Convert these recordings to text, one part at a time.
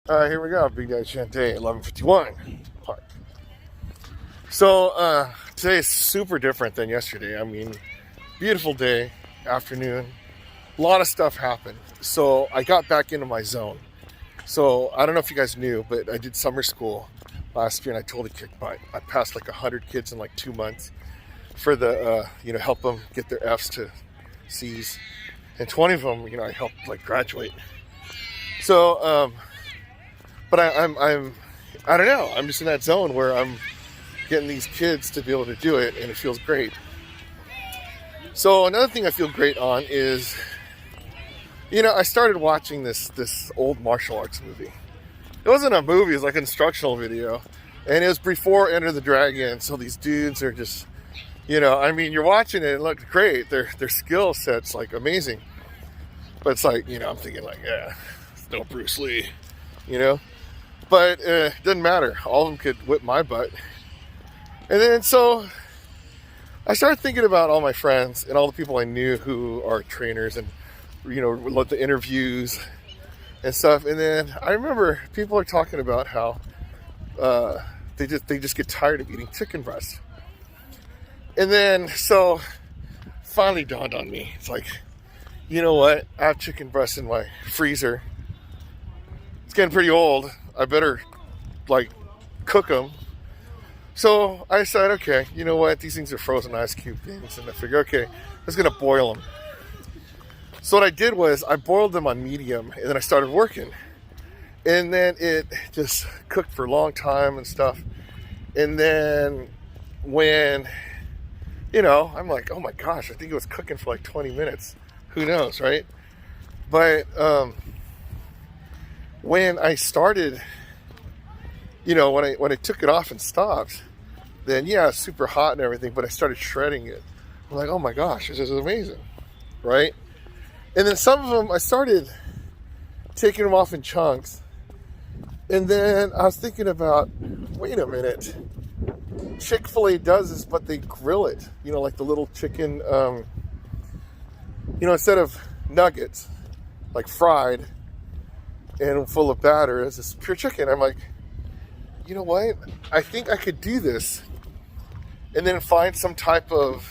All right, here we go. BDS day 11:51. Park. So today is super different than yesterday. I mean, beautiful day, afternoon. A lot of stuff happened. So I got back into my zone. So I don't know if you guys knew, but I did summer school last year, and I totally kicked butt. I passed like 100 kids in like 2 months for the help them get their F's to C's, and 20 of them I helped like graduate. So but I'm I don't know. I'm just in that zone where I'm getting these kids to be able to do it, and it feels great. So another thing I feel great on is, I started watching this old martial arts movie. It wasn't a movie; it was like an instructional video, and it was before Enter the Dragon. So these dudes are just, you're watching it. It looked great. Their skill set's like amazing, but it's like I'm thinking like, yeah, it's no Bruce Lee, But it doesn't matter. All of them could whip my butt. And then so I started thinking about all my friends and all the people I knew who are trainers and, the interviews and stuff. And then I remember people are talking about how they just get tired of eating chicken breast. And then so finally dawned on me. It's like, you know what? I have chicken breast in my freezer. It's getting pretty old. I better cook them. So I decided, okay, you know what? These things are frozen ice cube things. And I figured, okay, I'm just going to boil them. So what I did was I boiled them on medium, and then I started working. And then it just cooked for a long time and stuff. And then when, I'm like, oh my gosh, I think it was cooking for like 20 minutes. Who knows, right? But when I started, when I took it off and stopped, then it's super hot and everything, but I started shredding it. I'm like, oh my gosh, this is amazing, right? And then some of them, I started taking them off in chunks. And then I was thinking about, wait a minute, Chick-fil-A does this, but they grill it, like the little chicken, instead of nuggets, like fried and full of batter, it's just pure chicken. I'm like, you know what? I think I could do this and then find some type of,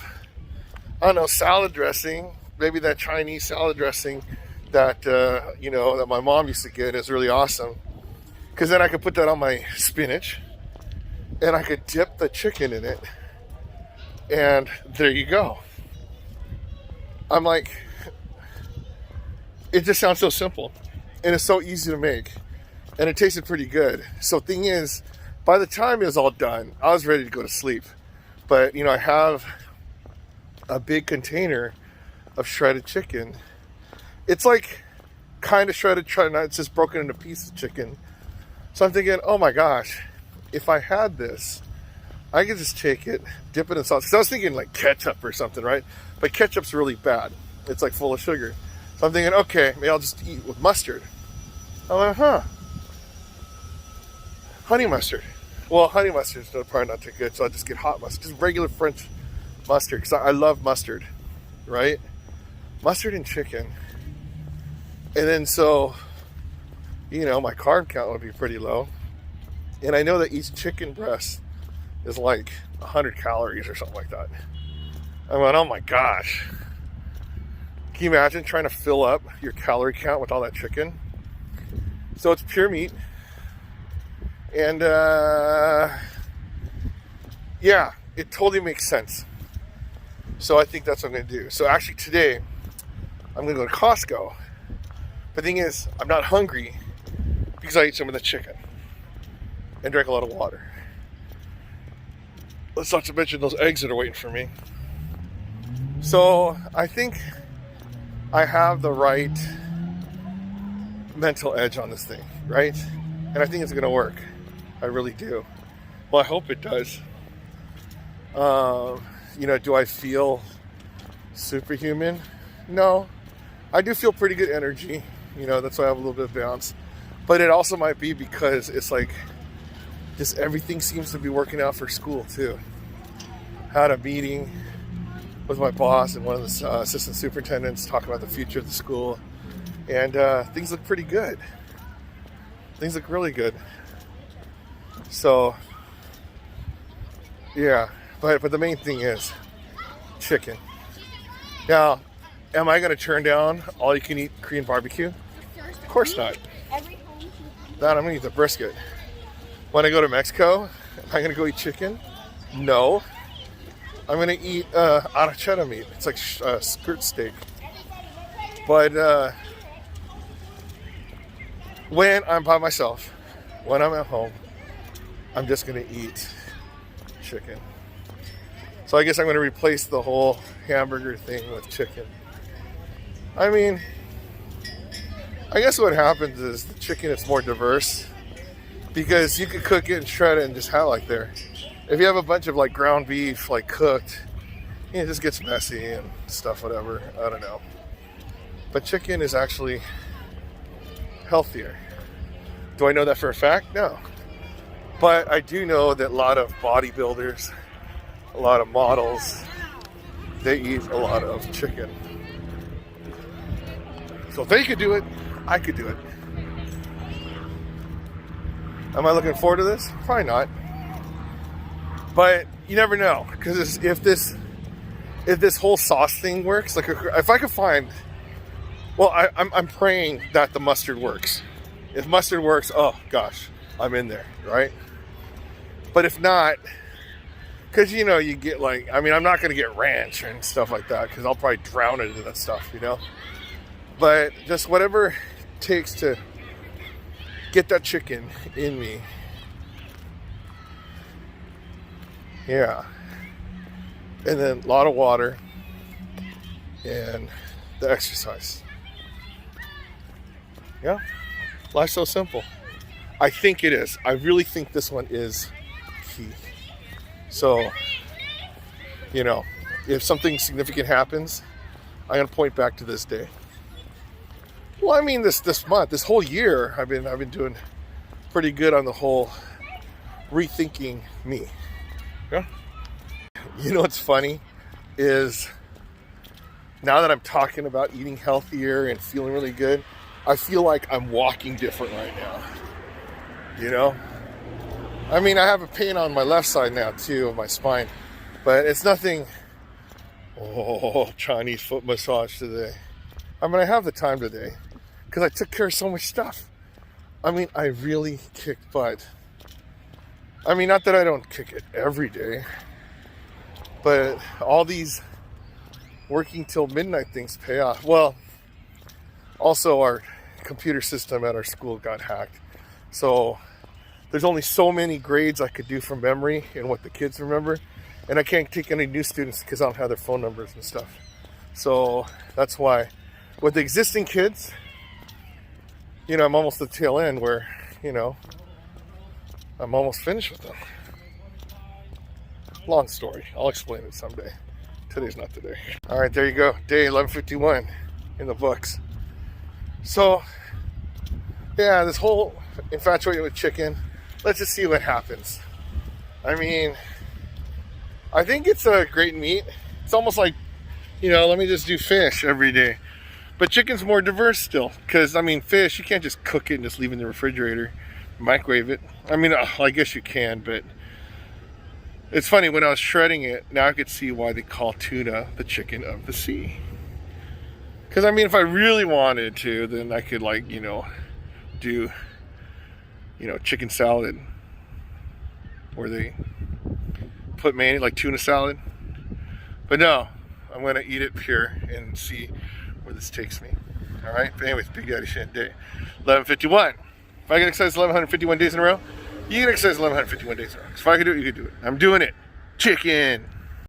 salad dressing, maybe that Chinese salad dressing that, that my mom used to get is really awesome. Because then I could put that on my spinach and I could dip the chicken in it. And there you go. I'm like, it just sounds so simple. And it's so easy to make. And it tasted pretty good. So thing is, by the time it was all done, I was ready to go to sleep. But, I have a big container of shredded chicken. It's like kind of shredded, it's just broken into pieces of chicken. So I'm thinking, oh my gosh, if I had this, I could just take it, dip it in sauce. Because I was thinking like ketchup or something, right? But ketchup's really bad. It's like full of sugar. So I'm thinking, okay, maybe I'll just eat with mustard. I'm like, honey mustard. Well, honey mustard is probably not too good, so I'll just get hot mustard. Just regular French mustard, because I love mustard, right? Mustard and chicken. And then so, my carb count would be pretty low. And I know that each chicken breast is like 100 calories or something like that. I went, oh my gosh. Can you imagine trying to fill up your calorie count with all that chicken? So it's pure meat. And it totally makes sense. So I think that's what I'm going to do. So actually today, I'm going to go to Costco. The thing is, I'm not hungry because I ate some of the chicken and drank a lot of water. Let's not to mention those eggs that are waiting for me. So I think I have the right mental edge on this thing, right? And I think it's going to work. I really do. Well, I hope it does. Do I feel superhuman? No. I do feel pretty good energy. That's why I have a little bit of bounce. But it also might be because it's like just everything seems to be working out for school too. Had a meeting with my boss and one of the assistant superintendents talking about the future of the school. And things look pretty good. Things look really good. So, yeah. But the main thing is chicken. Now, am I going to turn down all you can eat Korean barbecue? Of course not. That I'm going to eat the brisket. When I go to Mexico, am I going to go eat chicken? No. I'm going to eat arrachera meat. It's like skirt steak. But when I'm by myself, when I'm at home, I'm just going to eat chicken. So I guess I'm going to replace the whole hamburger thing with chicken. I mean, I guess what happens is the chicken is more diverse because you could cook it and shred it and just have it like there. If you have a bunch of like ground beef like cooked, it just gets messy and stuff, whatever. I don't know. But chicken is actually healthier. Do I know that for a fact? No. But I do know that a lot of bodybuilders, a lot of models, they eat a lot of chicken. So if they could do it, I could do it. Am I looking forward to this? Probably not. But you never know, because if this whole sauce thing works, like if I could find, well, I'm praying that the mustard works. If mustard works, oh gosh, I'm in there, right? But if not, because you know you get like, I mean, I'm not gonna get ranch and stuff like that because I'll probably drown it in that stuff, you know. But just whatever it takes to get that chicken in me. Yeah. And then a lot of water and the exercise. Yeah. Life's so simple. I think it is. I really think this one is key. So, you know, if something significant happens, I'm going to point back to this day. Well, I mean, this month, this whole year, I've been doing pretty good on the whole rethinking me. Yeah. You know what's funny is now that I'm talking about eating healthier and feeling really good, I feel like I'm walking different right now. You know? I mean, I have a pain on my left side now too, of my spine, but it's nothing. Oh, Chinese foot massage today. I mean, I have the time today because I took care of so much stuff. I mean, I really kicked butt. I mean, not that I don't kick it every day, but all these working till midnight things pay off. Well, also our computer system at our school got hacked. So there's only so many grades I could do from memory and what the kids remember. And I can't take any new students because I don't have their phone numbers and stuff. So that's why with the existing kids, you know, I'm almost at the tail end where, you know, I'm almost finished with them. Long story. I'll explain it someday. Today's not today. All right, there you go. Day 1151 in the books. So, yeah, this whole infatuated with chicken. Let's just see what happens. I mean, I think it's a great meat. It's almost like, you know, let me just do fish every day. But chicken's more diverse still. Because, I mean, fish, you can't just cook it and just leave it in the refrigerator. Microwave it. I mean, I guess you can, but it's funny, when I was shredding it, now I could see why they call tuna the chicken of the sea. Because, I mean, if I really wanted to, then I could, like, you know, do, you know, chicken salad where they put mayonnaise, like tuna salad. But no, I'm going to eat it pure and see where this takes me. All right? But anyways, Big Daddy Shan Day 1151. If I get exercise 1151 days in a row, you can exercise 1151 days in a row. If I can do it, you can do it. I'm doing it. Chicken.